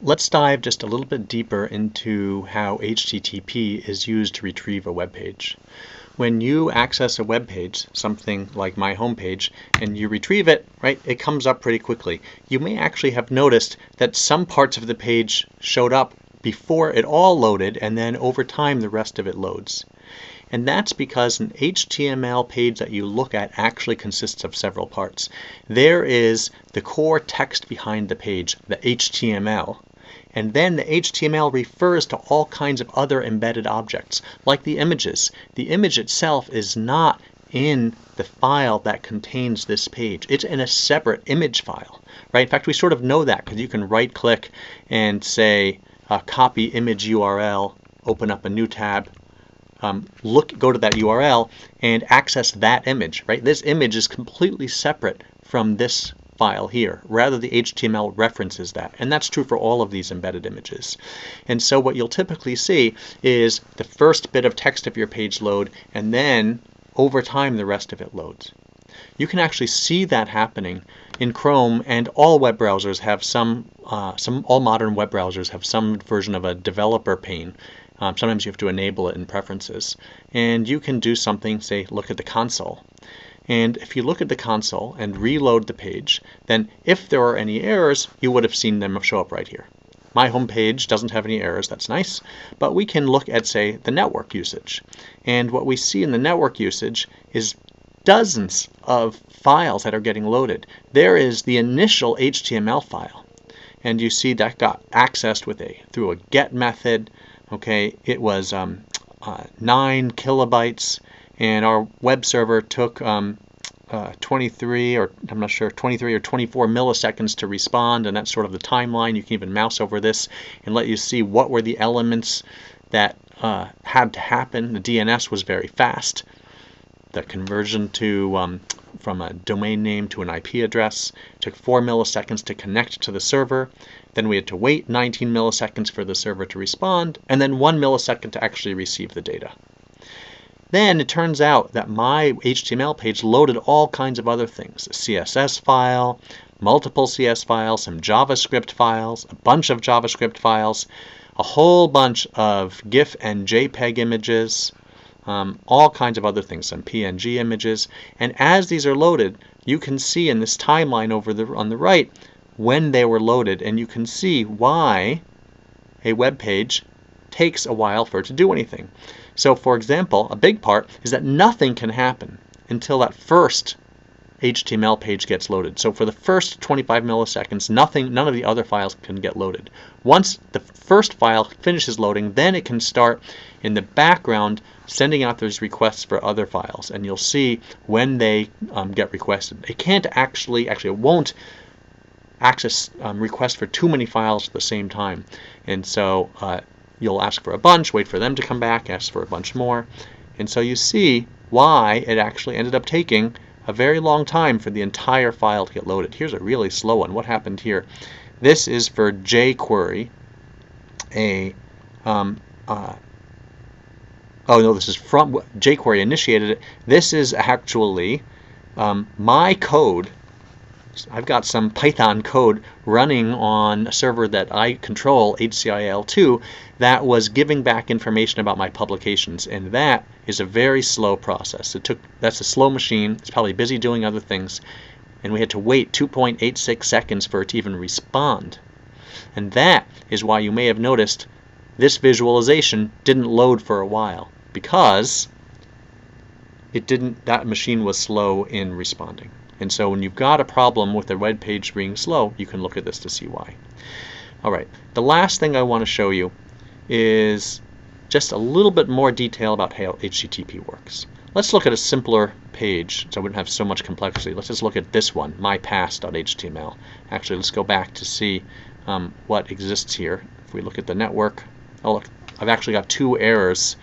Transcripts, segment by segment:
Let's dive just a little bit deeper into how HTTP is used to retrieve a web page. When you access a web page, something like my homepage, and you retrieve it, right, it comes up pretty quickly. You may actually have noticed that some parts of the page showed up before it all loaded, and then over time the rest of it loads. And that's because an HTML page that you look at actually consists of several parts. There is the core text behind the page, the HTML. And then the HTML refers to all kinds of other embedded objects, like the images. The image itself is not in the file that contains this page. It's in a separate image file, right? In fact, we sort of know that because you can right-click and say, copy image URL, open up a new tab, go to that URL and access that image, right? This image is completely separate from this file here. Rather, the HTML references that. And that's true for all of these embedded images. And so what you'll typically see is the first bit of text of your page load, and then over time the rest of it loads. You can actually see that happening in Chrome, and all web browsers have all modern web browsers have some version of a developer pane. Sometimes you have to enable it in preferences. And you can do something, say, look at the console. And if you look at the console and reload the page, then if there are any errors, you would have seen them show up right here. My home page doesn't have any errors, that's nice, but we can look at, say, the network usage. And what we see in the network usage is dozens of files that are getting loaded. There is the initial HTML file, and you see that got accessed through a get method. Okay, it was 9 kilobytes, and our web server took 23 or 24 milliseconds to respond, and that's sort of the timeline. You can even mouse over this and let you see what were the elements that had to happen. The DNS was very fast. The conversion from a domain name to an IP address took 4 milliseconds to connect to the server. Then we had to wait 19 milliseconds for the server to respond, and then 1 millisecond to actually receive the data. Then it turns out that my HTML page loaded all kinds of other things. A CSS file, multiple CS files, some JavaScript files, a bunch of JavaScript files, a whole bunch of GIF and JPEG images, all kinds of other things, some PNG images. And as these are loaded, you can see in this timeline on the right when they were loaded, and you can see why a web page takes a while for it to do anything. So, for example, a big part is that nothing can happen until that first HTML page gets loaded. So for the first 25 milliseconds, none of the other files can get loaded. Once the first file finishes loading, then it can start in the background sending out those requests for other files, and you'll see when they get requested. It can't actually it won't access requests for too many files at the same time, and so you'll ask for a bunch, wait for them to come back, ask for a bunch more. And so you see why it actually ended up taking a very long time for the entire file to get loaded. Here's a really slow one. What happened here? This is for jQuery. This is from jQuery initiated it. This is actually my code. I've got some Python code running on a server that I control, HCIL2, that was giving back information about my publications, and that is a very slow process. That's a slow machine. It's probably busy doing other things, and we had to wait 2.86 seconds for it to even respond. And that is why you may have noticed this visualization didn't load for a while, because that machine was slow in responding. And so when you've got a problem with a web page being slow, you can look at this to see why. All right, the last thing I want to show you is just a little bit more detail about how HTTP works. Let's look at a simpler page so I wouldn't have so much complexity. Let's just look at this one, mypass.html. Actually, let's go back to see what exists here. If we look at the network, oh look, I've actually got two errors.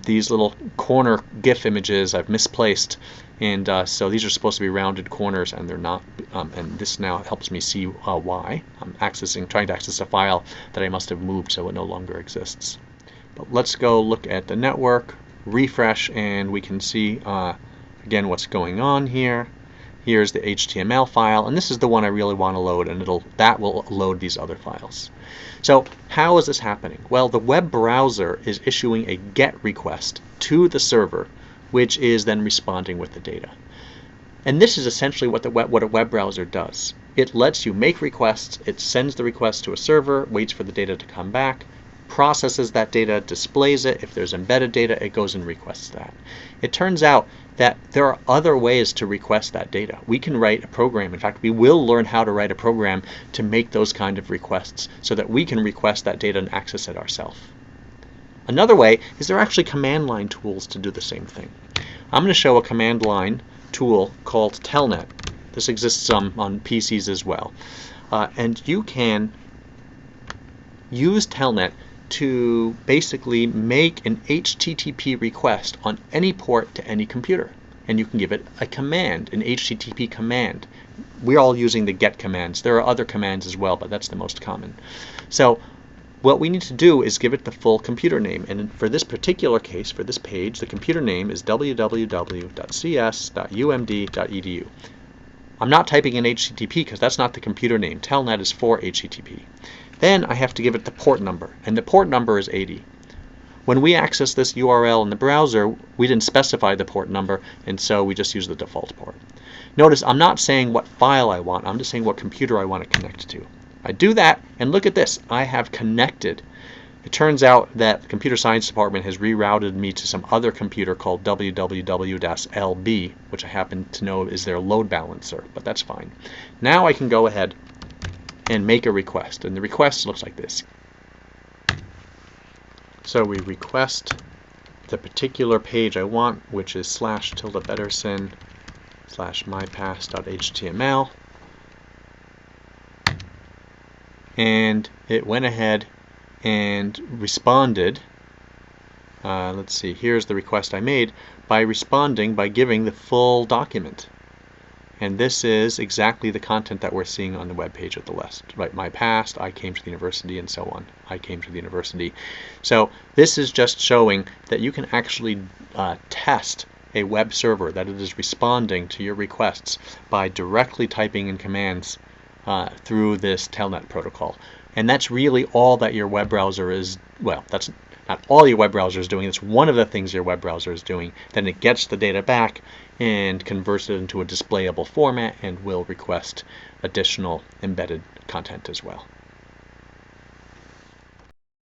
These little corner GIF images I've misplaced, and so these are supposed to be rounded corners, and they're not. And this now helps me see why. I'm trying to access a file that I must have moved, so it no longer exists. But let's go look at the network, refresh, and we can see again what's going on here. Here's the HTML file, and this is the one I really want to load, and that will load these other files. So how is this happening? Well, the web browser is issuing a GET request to the server, which is then responding with the data. And this is essentially what a web browser does. It lets you make requests, it sends the request to a server, waits for the data to come back, processes that data, displays it. If there's embedded data, it goes and requests that. It turns out that there are other ways to request that data. We can write a program. In fact, we will learn how to write a program to make those kind of requests so that we can request that data and access it ourselves. Another way is there are actually command line tools to do the same thing. I'm going to show a command line tool called Telnet. This exists on PCs as well. And you can use Telnet to basically make an HTTP request on any port to any computer. And you can give it a command, an HTTP command. We're all using the GET commands. There are other commands as well, but that's the most common. So what we need to do is give it the full computer name. And for this particular case, for this page, the computer name is www.cs.umd.edu. I'm not typing in HTTP because that's not the computer name. Telnet is for HTTP. Then I have to give it the port number, and the port number is 80. When we access this URL in the browser, we didn't specify the port number, and so we just use the default port. Notice I'm not saying what file I want, I'm just saying what computer I want to connect to. I do that, and look at this, I have connected. It turns out that the computer science department has rerouted me to some other computer called www-lb, which I happen to know is their load balancer, but that's fine. Now I can go ahead and make a request, and the request looks like this. So we request the particular page I want, which is /tilde_betterson/mypass.html, and it went ahead and responded. Let's see, here's the request I made by responding by giving the full document. And this is exactly the content that we're seeing on the web page at the left. Right, my past, I came to the university, and so on. I came to the university. So this is just showing that you can actually test a web server, that it is responding to your requests by directly typing in commands through this Telnet protocol. And that's really all that your web browser is, well, that's not all your web browser is doing. It's one of the things your web browser is doing. Then it gets the data back and converts it into a displayable format and will request additional embedded content as well.